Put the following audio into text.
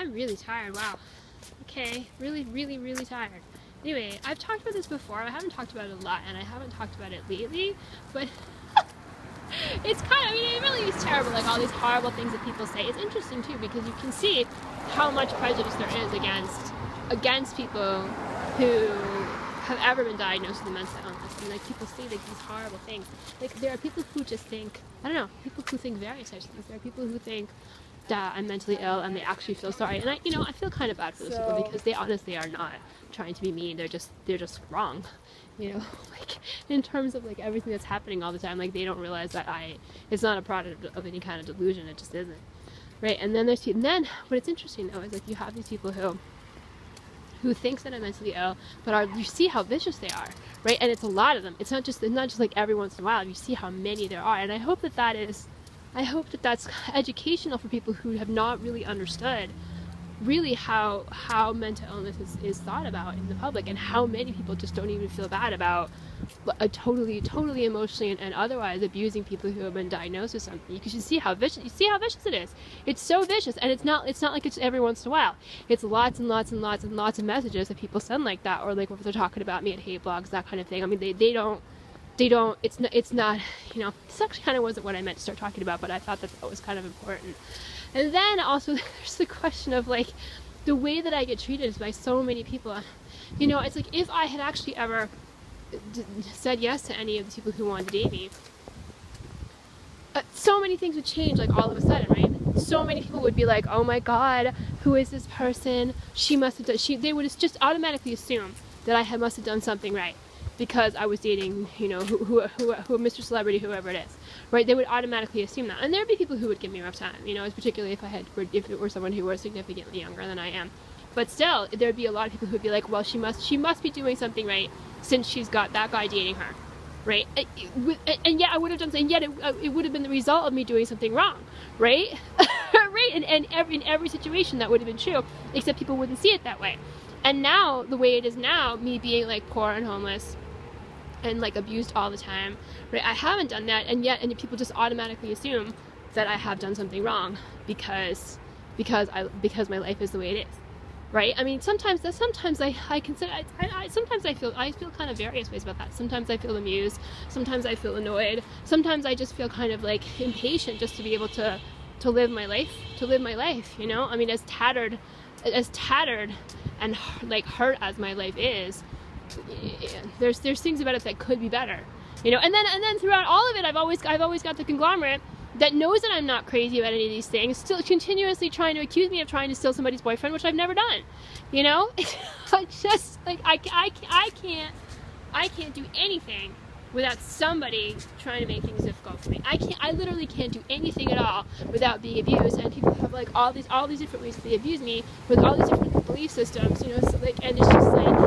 I'm really tired. Wow. Okay. Really, really, really tired. Anyway, I've talked about this before. I haven't talked about it a lot, and I haven't talked about it lately, but it's kind of, I mean, it really is terrible, like all these horrible things that people say. It's interesting too, because you can see how much prejudice there is against people who have ever been diagnosed with a mental illness. And like people say like these horrible things. Like there are people who just think, I don't know, people who think various types of things. There are people who think that I'm mentally ill and they actually feel sorry. And I feel kind of bad for those people, because they honestly are not trying to be mean. They're just wrong. Like in terms of like everything that's happening all the time, like they don't realize that it's not a product of any kind of delusion. It just isn't. Right? And then what it's interesting though is like you have these people who thinks that I'm mentally ill, but you see how vicious they are, right? And it's a lot of them. It's not just like every once in a while. You see how many there are, and I hope that that's educational for people who have not really understood really how mental illness is thought about in the public, and how many people just don't even feel bad about totally emotionally and otherwise abusing people who have been diagnosed with something. Because you see how vicious it is. It's so vicious, and it's not like it's every once in a while. It's lots and lots and lots and lots of messages that people send like that, or like if they're talking about me at hate blogs, that kind of thing. I mean, they don't, it's not, this actually kind of wasn't what I meant to start talking about, but I thought that was kind of important. And then also there's the question of like the way that I get treated is by so many people. It's like if I had actually ever said yes to any of the people who wanted to date me, so many things would change like all of a sudden, right? So many people would be like, oh my god, who is this person? She must have done, they would just automatically assume that I must have done something right, because I was dating, who Mr. Celebrity, whoever it is, right? They would automatically assume that. And there'd be people who would give me a rough time, particularly if it were someone who was significantly younger than I am. But still, there'd be a lot of people who'd be like, well, she must be doing something right, since she's got that guy dating her, right? And yet I would have done something, yet it would have been the result of me doing something wrong, right? Right? And in every situation that would have been true, except people wouldn't see it that way. And now, the way it is now, me being like poor and homeless and like abused all the time, right? I haven't done that, and people just automatically assume that I have done something wrong because my life is the way it is, right? I mean, sometimes I consider, sometimes I feel kind of various ways about that. Sometimes I feel amused, sometimes I feel annoyed, sometimes I just feel kind of like impatient just to be able to live my life, I mean, as tattered and like hurt as my life is, there's things about it that could be better, and then throughout all of it, I've always got the conglomerate that knows that I'm not crazy about any of these things, still continuously trying to accuse me of trying to steal somebody's boyfriend, which I've never done. It's just like I can't do anything without somebody trying to make things difficult for me. I literally can't do anything at all without being abused, and people have like all these different ways that they abuse me with all these different belief systems, so like, and it's just like